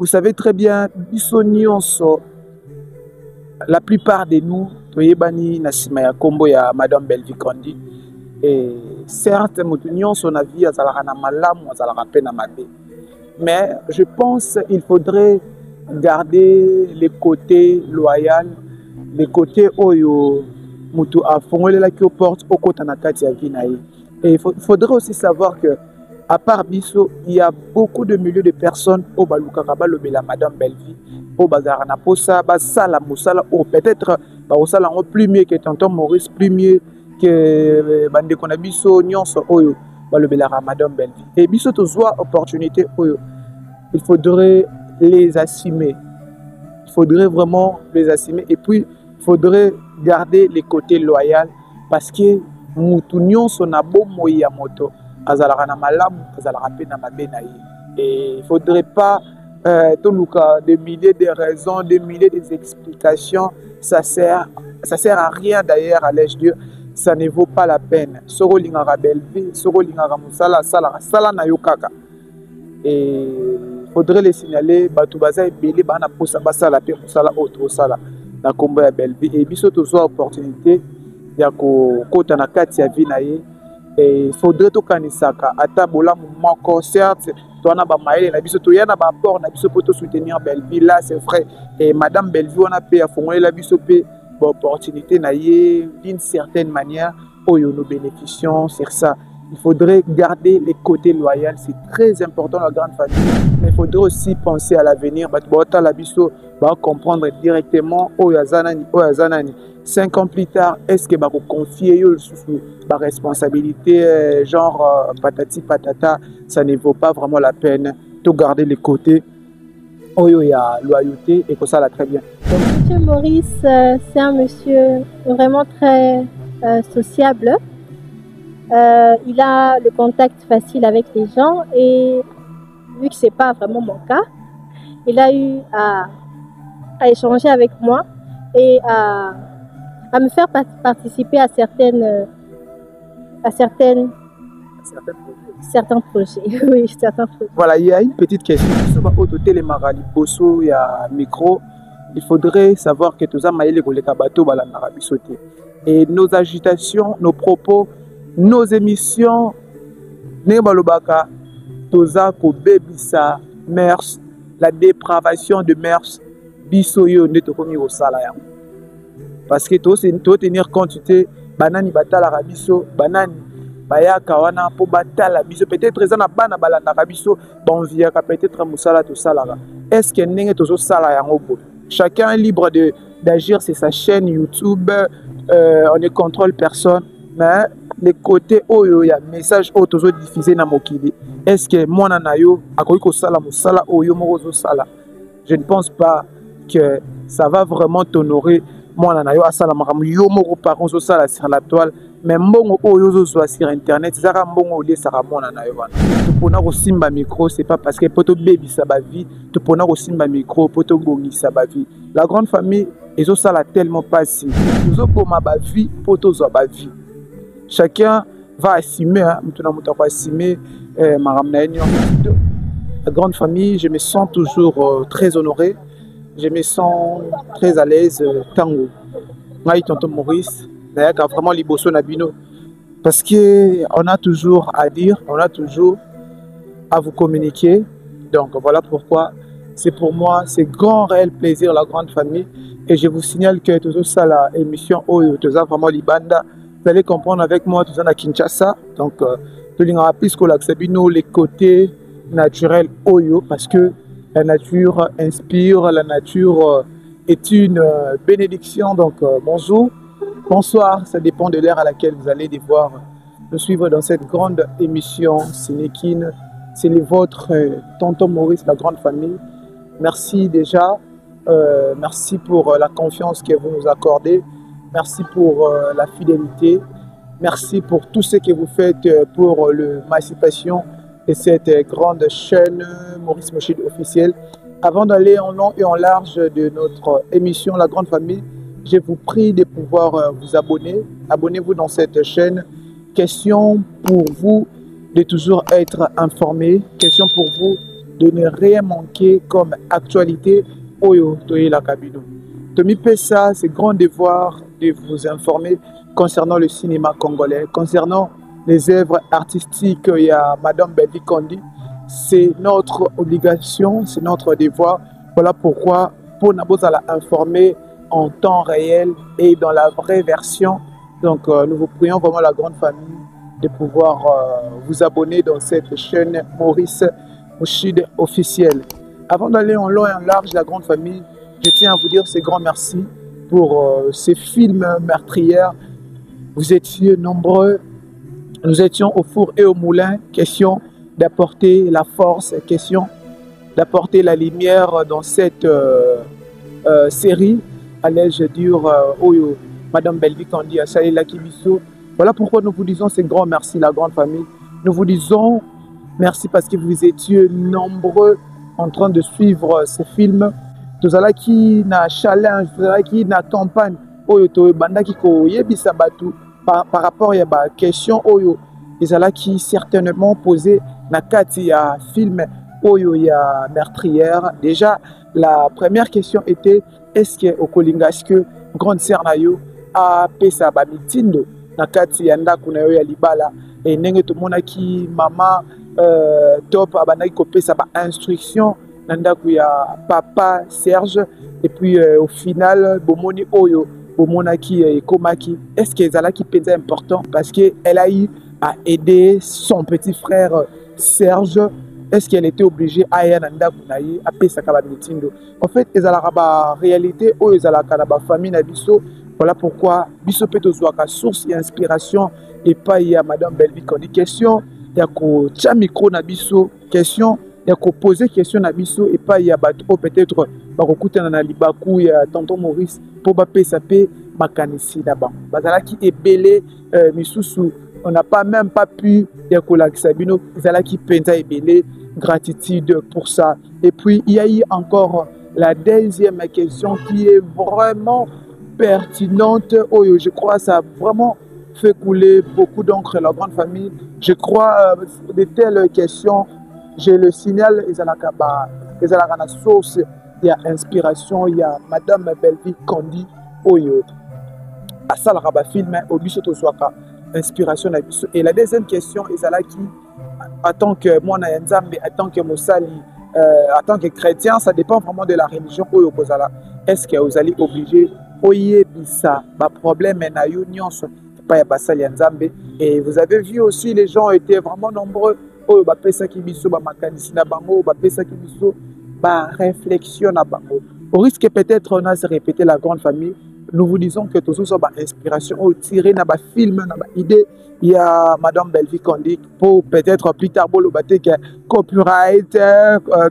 Vous savez très bien, la plupart de nous, toyebani na sima ya kombo ya Madame Belleville Kandi. Et certes, son avis azalaka na malamu, azalaka pe na mabe. Mais je pense qu'il faudrait garder les côtés loyaux, les côtés oyo mutu afongolela ki porte au kota na kati ya vinaï. Et il faudrait aussi savoir que à part Bisso, il y a beaucoup de milliers de personnes au Balukakaba lobela Madame Belleville, au Bazarana Posa, Basala Moussala, ou peut-être Basala plus mieux que tonton Maurice, plus mieux que Bande Konabiso, Nyonso Oyo, Balobela Madame Belleville. Et Bisso, tu vois opportunité Oyo, il faudrait les assumer. Il faudrait vraiment les assumer. Et puis, il faudrait garder les côtés loyaux parce que Moutou Nyonso na bo moya moto. Et il ne faudrait pas des milliers de raisons, des milliers d'explications. Ça sert à rien d'ailleurs à l'âge Dieu. Ça ne vaut pas la peine. Soro lingara Belleville, Soro lingara Moussala, Sala na yokaka. Et il faudrait les signaler. Batoubaza et Bélé, Bana Posa, Basala, Moussala, autre Sala, na combo ya Belleville. Et biso toujours opportunité. Ya ko kota na kati ya vinaye. Et il faudrait tout kanisaka atabola moko certes toi na ba maele na biso to yana ba port na biso pour soutenir Belleville là c'est vrai et Madame Belleville on a payé à fongoler la biso pe opportunité na yé d'une certaine manière oyo nous bénéficions sur ça. Il faudrait garder les côtés loyaux, c'est très important la grande famille. Mais il faudrait aussi penser à l'avenir. La biso va comprendre directement Oyazanani. 5 ans plus tard, est-ce que va confier la responsabilité genre patati patata, ça ne vaut pas vraiment la peine de garder les côtés. Oyo il y a loyauté et que ça l'a très bien. Donc, Monsieur Maurice, c'est un monsieur vraiment très sociable. Il a le contact facile avec les gens et vu que ce n'est pas vraiment mon cas, il a eu à échanger avec moi et à me faire participer à certains projets. Oui, certains projets. Voilà, il y a une petite question. Il y a un micro. Il faudrait savoir que tous et nos agitations, nos propos, nos émissions, mers, la dépravation de mers, bisoyo ne te commis au salaire. Parce que tu dois tenir compte de banani batala rabiso, banani baya kawana po batala biso peut-être ça na bana balanda rabiso bon via peut-être musala to salara. Est-ce que n'enge tozo sala yango bo? Chacun est libre d'agir sur sa chaîne YouTube, on ne contrôle personne, mais les côtés où il y a message où tozo diffusé na mokili. Est-ce que mon anayo akoki ko sala musala oyo mozo sala? Je ne pense pas que ça va vraiment t'honorer. Moi, je suis parents sur la toile, mais mbongo oyo sur internet, c'est ça mbongo lié ça ramona na yo bana. Tu pona ko simba micro, c'est pas parce que poto baby ça ba vie, tu pona ko simba micro, poto gongi ça ba vie. La grande famille, ils ont ça la tellement pas si. Ils ont pour ma ba vie, poto zo ba vie. Chacun va assumer, hein, mutuna muta ko assumer ma ramna enyo. La grande famille, je me sens toujours très honoré. Je me sens très à l'aise tango. Ngai tonton Maurice, d'ailleurs vraiment liboso nabino parce que on a toujours à dire, on a toujours à vous communiquer. Donc voilà pourquoi c'est pour moi c'est grand réel plaisir la grande famille et je vous signale que tout ça la émission Oyo tout ça vraiment libanda vous allez comprendre avec moi tout ça à Kinshasa donc tout l'ingara plus que l'accebino les côtés naturels Oyo parce que la nature inspire, la nature est une bénédiction. Donc bonjour, bonsoir, ça dépend de l'heure à laquelle vous allez devoir nous suivre dans cette grande émission Sénékine. C'est le vôtre, tonton Maurice, la grande famille. Merci déjà, merci pour la confiance que vous nous accordez, merci pour la fidélité, merci pour tout ce que vous faites pour l'émancipation de cette grande chaîne Maurice Mochid officiel. Avant d'aller en long et en large de notre émission La Grande Famille, je vous prie de pouvoir vous abonner. Abonnez-vous dans cette chaîne. Question pour vous de toujours être informé. Question pour vous de ne rien manquer comme actualité Oyo Toyela Kabino. Tomi Pessa, c'est grand devoir de vous informer concernant le cinéma congolais, concernant les œuvres artistiques. Il y a Madame Belvi Kondi. C'est notre obligation, c'est notre devoir. Voilà pourquoi, pour Nabozala informer en temps réel et dans la vraie version. Donc, nous vous prions vraiment la grande famille de pouvoir vous abonner dans cette chaîne Maurice Mouchid officielle. Avant d'aller en long et en large, la grande famille, je tiens à vous dire ces grands merci pour ces films meurtrières. Vous étiez nombreux, nous étions au four et au moulin, question d'apporter la force, question d'apporter la lumière dans cette série. Allais-je dire, Oyo, Madame Belvi Kondi, Asalela Kibiso. Voilà pourquoi nous vous disons ces grands merci, la grande famille. Nous vous disons merci parce que vous étiez nombreux en train de suivre ce film. Tout à qui na challenge, tout à qui na campagne, Oyo to banda ki ko yebisa batu par rapport à la question Oyo. Ils allaient qui certainement posé na kati ya film Oyo ya meurtrière. Déjà, la première question était est-ce que Okolinga, est-ce que grande sœur Nayo a pesa ba mitindo na kati ya ndako na yo ya libala et ndenge to mona ki mama top abandaki ko pesa ba instruction na ndako ya papa Serge et puis au final bomoni Oyo bomona ki komaki est-ce que ezala ki penza important parce que elle a eu à aider son petit frère Serge. Est-ce qu'elle était obligée à aller dans la pesa ka ba mitindo? En fait, ezala ba réalité o ezala ka na ba famille na biso. Voilà pourquoi biso peut ka source et inspiration et pas il y a Madame Belvi Kondi question il y a ko tia micro na biso question il y a ko poser question na biso et pas il y a bato peut-être ba ko kutana na libaku ya tonton Maurice pour ba pesa pe makanisi na ba bazala ki ebele misusu on n'a pas même pas pu ya ko la Sabino bazala ki penza ebele gratitude pour ça. Et puis il y a eu encore la deuxième question qui est vraiment pertinente. Oh, je crois que ça a vraiment fait couler beaucoup d'encre la grande famille. Je crois de telles questions, je le signale, ils ont la source, il y a inspiration, il y a Madame Belvi Kondi Oyo. À ça, le film, au biso to soaka, inspiration. Et la deuxième question, ils ont qui en tant que moi, en tant que Moussali, en tant que chrétien, ça dépend vraiment de la religion. Est-ce que vous allez obliger Oye Bisa, ba problème na union, pas ya basali nzambe. Et vous avez vu aussi, les gens étaient vraiment nombreux. Oyo ba pesa ki biso ba makanisi na bango, ba pesa ki biso ba réflexion na bango. Au risque peut-être on a se répéter la grande famille. Nous vous disons que tout ça, inspiration, au tiré na ba film, na ba idée. Il y a Madame Belvi Kondi pour peut-être plus tard pour le que copyright,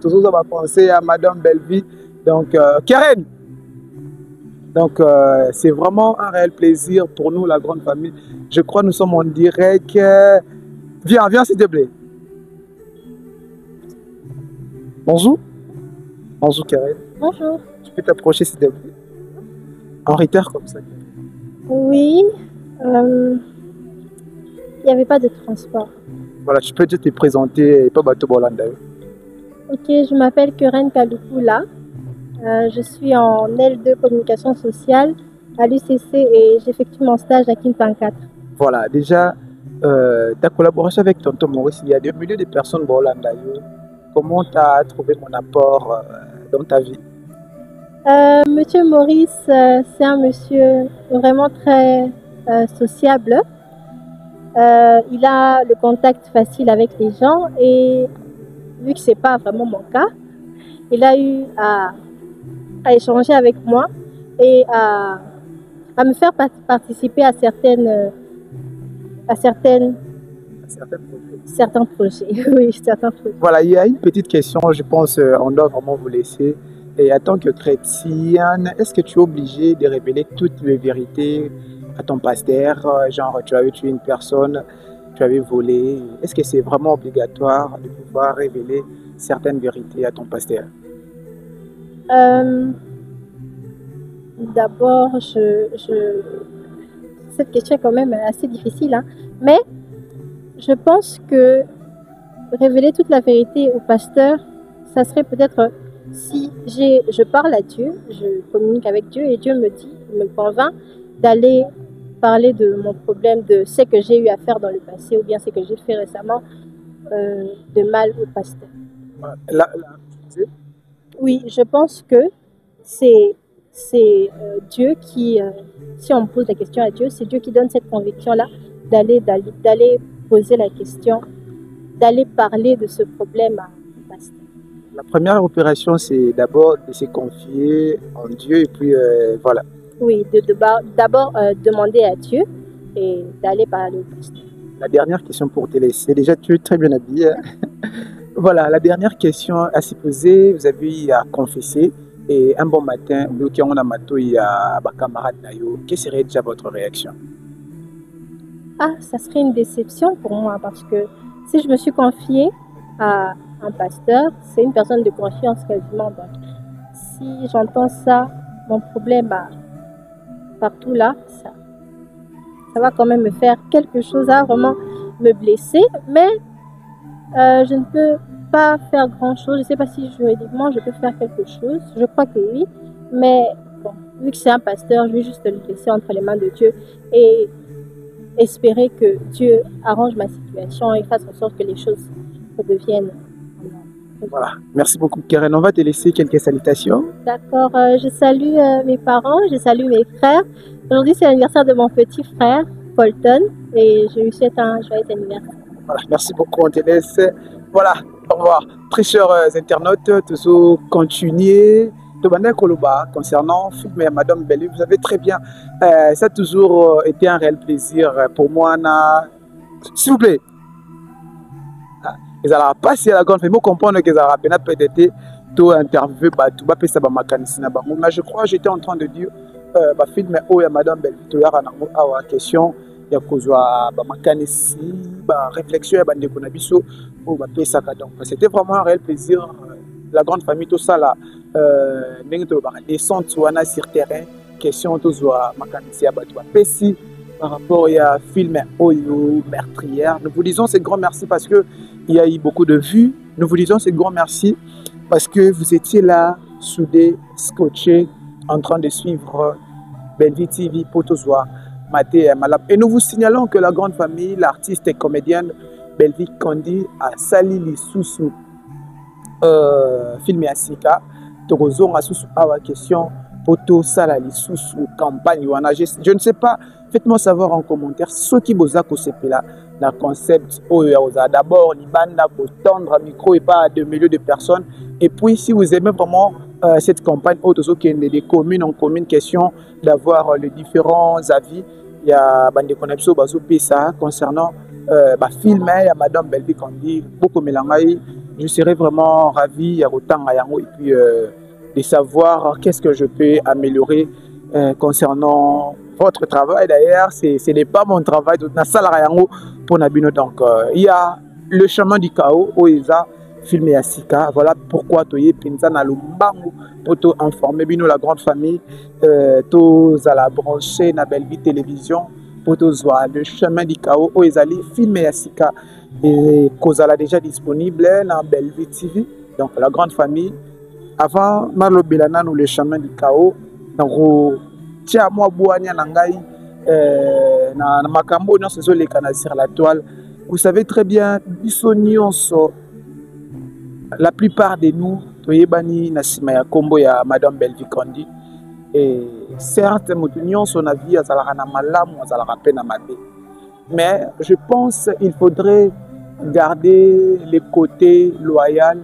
tout ça va penser à Madame Belvi. Donc Karen. Donc c'est vraiment un réel plaisir pour nous la grande famille. Je crois que nous sommes en direct. Viens s'il te plaît. Bonjour. Bonjour Karen. Bonjour. Tu peux t'approcher s'il te plaît. En retard comme ça. Oui. Il n'y avait pas de transport. Voilà, tu peux te présenter et pas Bato Bolanda. Ok, je m'appelle Keren Kalukula. Je suis en L2 communication sociale à l'UCC et j'effectue mon stage à Kintan 4. Voilà, déjà, ta collaboration avec Tonton Maurice, il y a des milliers de personnes Bolanda. Comment tu as trouvé mon apport dans ta vie? Monsieur Maurice, c'est un monsieur vraiment très sociable. Il a le contact facile avec les gens et vu que ce n'est pas vraiment mon cas, il a eu à échanger avec moi et à me faire participer à certains projets. Oui, certains projets. Voilà, il y a une petite question, je pense on doit vraiment vous laisser. Et en tant que chrétienne, est-ce que tu es obligé de révéler toutes les vérités à ton pasteur? Genre, tu avais tué une personne, tu avais volé. Est-ce que c'est vraiment obligatoire de pouvoir révéler certaines vérités à ton pasteur? D'abord, cette question est quand même assez difficile, hein? Mais je pense que révéler toute la vérité au pasteur, ça serait peut-être si je parle à Dieu, je communique avec Dieu et Dieu me dit, me convainc d'aller parler de mon problème, de ce que j'ai eu à faire dans le passé ou bien ce que j'ai fait récemment de mal au pasteur. Oui, je pense que c'est Dieu qui, si on pose la question à Dieu, c'est Dieu qui donne cette conviction-là d'aller poser la question, d'aller parler de ce problème à pasteur. La première opération, c'est d'abord de se confier en Dieu et puis voilà. Oui, d'abord demander à Dieu et d'aller parler au pasteur. La dernière question pour te laisser. Déjà, tu es très bien habillé. Voilà, la dernière question à se poser, vous avez eu à confesser et un bon matin, on a maté à ma camarade Nayo. Quelle serait déjà votre réaction? Ah, ça serait une déception pour moi parce que si je me suis confiée à un pasteur, c'est une personne de confiance quasiment. Donc, si j'entends ça, mon problème partout là, ça va quand même me faire quelque chose à vraiment me blesser. Mais je ne peux pas faire grand-chose. Je ne sais pas si juridiquement je peux faire quelque chose. Je crois que oui. Mais bon, vu que c'est un pasteur, je vais juste le laisser entre les mains de Dieu et espérer que Dieu arrange ma situation et fasse en sorte que les choses redeviennent. Voilà, merci beaucoup Karen. On va te laisser quelques salutations. D'accord, je salue mes parents, je salue mes frères. Aujourd'hui c'est l'anniversaire de mon petit frère, Colton, et je lui souhaite un joyeux anniversaire. Voilà, merci beaucoup, on te laisse. Voilà, au revoir. Très chers internautes, toujours continuer. Concernant film et Madame Belly, vous savez très bien, ça a toujours été un réel plaisir pour moi. S'il vous plaît, ils n'ont pas si la grande famille, comprendre qu'ils ont peut-être tout interviewé, tout va passer ma mécanicien. Mais je crois que j'étais en train de dire, film et Madame Belly, il y a une question, il y a une mécanicien, une réflexion, une déconabiso, c'était vraiment un réel plaisir. La grande famille, tout ça là, descente sur terrain, question tout ça, si par rapport à film Oyo meurtrière. Nous vous disons ce grand merci parce que il y a eu beaucoup de vues. Nous vous disons ce grand merci parce que vous étiez là, soudés, scotchés, en train de suivre Belvi TV pour tout ça, Maté et Malap. Et nous vous signalons que la grande famille, l'artiste et comédienne Belvi Kondi a sali Lisusu. Film Asika, Torozon a sous la question pour tout ça la sous campagne. Je ne sais pas, faites-moi savoir en commentaire ce qui vous a causé là, la concept. D'abord, l'Ibanda pour tendre un micro et pas de milliers de personnes. Et puis, si vous aimez vraiment cette campagne, des communes en commune, question d'avoir les différents avis. Il y a des connexions concernant film, il y a Madame Belvi Kondi, beaucoup mélange. Je serais vraiment ravi et puis de savoir qu'est-ce que je peux améliorer concernant votre travail. D'ailleurs, ce n'est pas mon travail de pour Nabino. Donc, il y a le chemin du chaos où il y a filmé à Sika. Voilà pourquoi tu es dans le bango pour informer la grande famille. Tu as la brancher na Belvi télévision pour voir le chemin du chaos où il y a filmé à Sika. Et Kozala déjà disponible dans Belvi TV, donc la grande famille. Avant Marlo Belana nous le chemin du chaos, donc tiens moi boania nangai na makambo non ce sont les canaux sur la toile. Vous savez très bien, la plupart de nous, toyebani na sima ya kombo ya Madame Belvi Kondi. Et certes, nous son avis à Zalarana Malam, à Zalarapena Mabé. Mais je pense qu'il faudrait garder les côtés loyaux,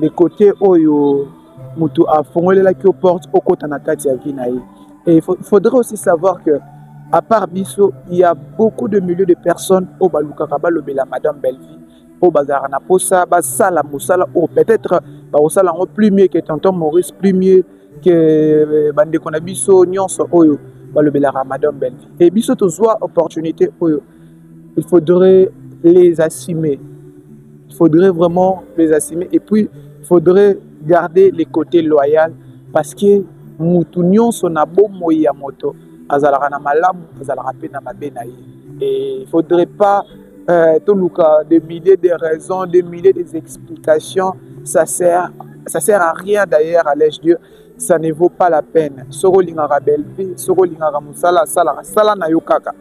les côtés où Moutou a fondé la qui porte au côté de la vie. Et il faudrait aussi savoir que, à part Bisso, il y a beaucoup de milliers de personnes au Balukaraba, le Bela Madame Belvi, au Bazarana Posa, Basala Moussala, ou peut-être Basala plus mieux que Tonton Maurice, plus mieux que Bande Konabiso, Nyonso, Oyo, le Bela Madame Belvi. Et Bisso, tu as opportunité, Oyo. Il faudrait les assumer. Il faudrait vraiment les assumer. Et puis, il faudrait garder les côtés loyaux parce que Moutunion son abo moya moto. Azalarana malam, azalarapena mabenaï. Et il ne faudrait pas des milliers de raisons, des milliers d'explications ça sert à rien d'ailleurs, allais-je dire. Ça ne vaut pas la peine. Soro lingara belvi, soro lingara musala, sala na yokaka.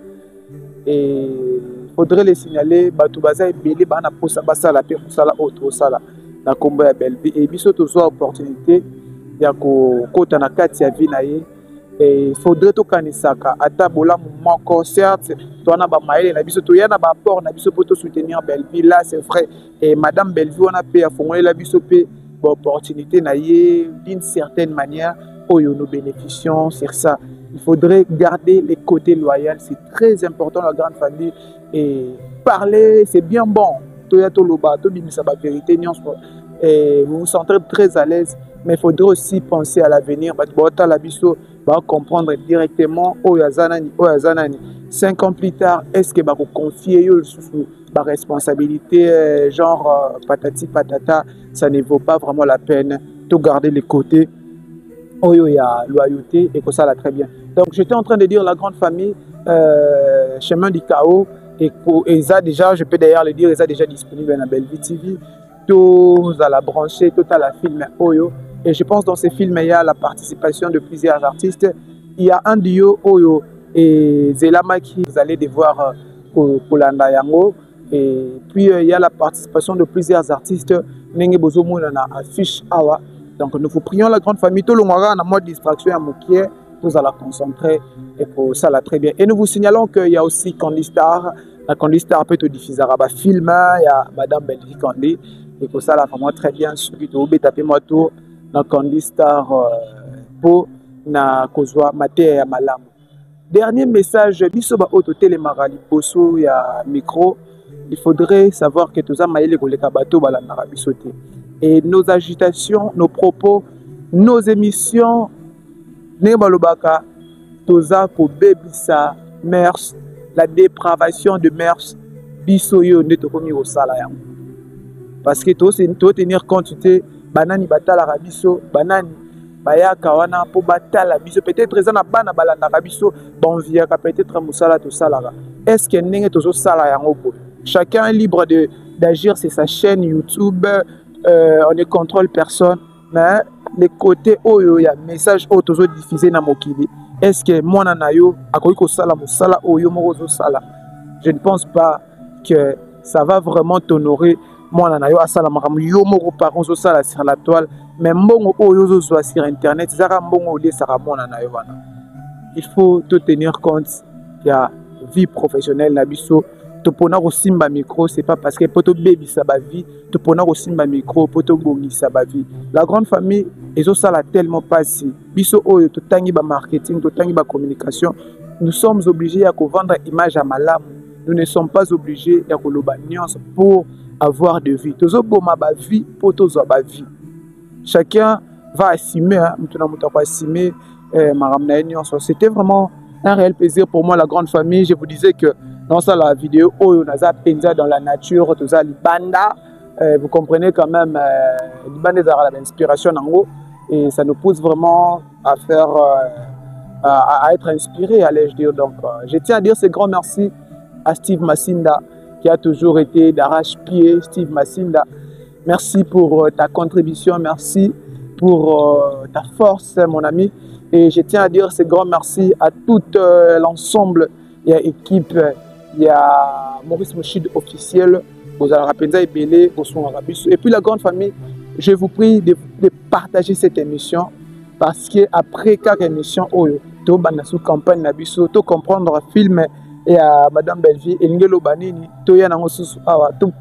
Et faudrait les signaler, batubaza et belé, bana posa basala, pe musala autre sala. Na kombo ya belvi. Et biso tozo opportunité, ya ko kota na kati ya vinaye. Et faudrait to kanisaka, ata bola moko, certes, to na ba maele na biso, to yana ba port na biso pour soutenir belvi. Là, c'est vrai. Et madame belvi, on a payé à fond, la biso pe. Opportunité d'une certaine manière où nous bénéficions sur ça. Il faudrait garder les côtés loyaux, c'est très important la grande famille. Et parler, c'est bien bon. Et vous vous sentez très à l'aise, mais il faudrait aussi penser à l'avenir. Comprendre directement où Yazanani. 5 ans plus tard, est-ce que vous confiez la responsabilité, genre patati patata, ça ne vaut pas vraiment la peine de garder les côtés où il y a loyauté et que ça va très bien. Donc j'étais en train de dire la grande famille, chemin du chaos, et ça déjà, je peux d'ailleurs le dire, ça déjà disponible dans Bellevue TV, tout à la brancher, tout à la film Oyo. Et je pense dans ces films, il y a la participation de plusieurs artistes. Il y a un duo Oyo et Zelamaki, vous allez devoir Kolanda Yango. Et puis il y a la participation de plusieurs artistes. Nenge Bozomo na affiche awa. Donc nous vous prions la grande famille. Tout le monde a mode distraction à Moukier. Nous allons la concentrer et pour ça là très bien. Et nous vous signalons qu'il y a aussi Candy Star. La Candy Star peut te diffuser à film. Il y a Madame Belvi Candy. Et pour ça là vraiment très bien. Ceux qui te tapez moi tout. Na Candy Star pour na kozwa maté ya malamu. Dernier message bisoba auto télémarali poso ya micro. Il faudrait savoir que tout ça maïle koleka bato balanda bisoté. Et nos agitations, nos propos, nos émissions ne balobaka toza ko bebisa mers la dépravation de mers bisoyo ne to komi au sala yango. Parce que to tenir compte te banani batala rabiso banani bayaka wana po batala biso peut-être ezana bana balanda rabiso bon via peut-être musala to salara. Est-ce que ndenge tozo sala yango bo? Chacun est libre d'agir sur sa chaîne YouTube, on ne contrôle personne, mais les côtés où il y a message où tozo diffusé na mokili. Est-ce que moi nanayo akoki ko sala musala oyo moko sala? Je ne pense pas que ça va vraiment t'honorer. Moi, je suis sur la toile, mais je suis sur Internet. Il faut te tenir compte qu'il y a vie professionnelle. Tu peux aussi un micro, c'est pas parce que tu peux baby sa vie, tu peux aussi un micro pour te gagner sa vie. La grande famille, ils ont ça tellement passé. Biso oyo to tangi ba marketing, to tangi ba communication. Nous sommes obligés à vendre image à malam. Nous ne sommes pas obligés à koloba nuance pour avoir de vie. Tozo boma ba vie pour tozo ba vie. Chacun va assumer, assumer c'était vraiment un réel plaisir pour moi, la grande famille. Je vous disais que dans ça, la vidéo, on a penza dans la nature, tout ça, banda. Vous comprenez quand même, les bandes l'inspiration en haut, et ça nous pousse vraiment à faire, à être inspiré, allais-je dire. Donc, je tiens à dire ce grand merci à Steve Massinda, qui a toujours été d'arrache-pied. Steve Massinda, merci pour ta contribution, merci pour ta force, mon ami. Et je tiens à dire ce grand merci à tout l'ensemble. Il y a équipe, il y a Maurice Mouchid officiel, et puis la grande famille. Je vous prie de partager cette émission parce qu'après chaque émission, tu as sous campagne, tu comprendre le film et à Madame Belvi, et Ngelo Banini, tu as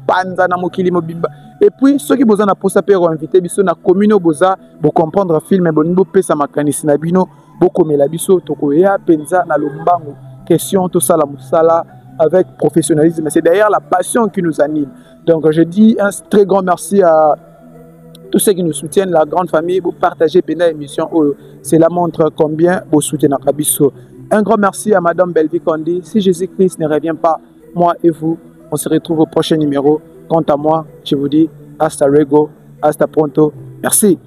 panza na mokili mobimba. Et puis ceux qui besoin pour ça pour inviter biso na commune boza pour comprendre le film et bon pesa makanisi na bino boko mela biso toko ya penza na lombango question tout ça la musala avec professionnalisme. C'est d'ailleurs la passion qui nous anime. Donc je dis un très grand merci à tous ceux qui nous soutiennent, la grande famille, vous partagez pendant l'émission. Cela montre combien vous soutenez Kabiso. Un grand merci à Madame Belvi Kondi. Si Jésus-Christ ne revient pas, moi et vous, on se retrouve au prochain numéro. Quant à moi, je vous dis hasta luego, hasta pronto. Merci.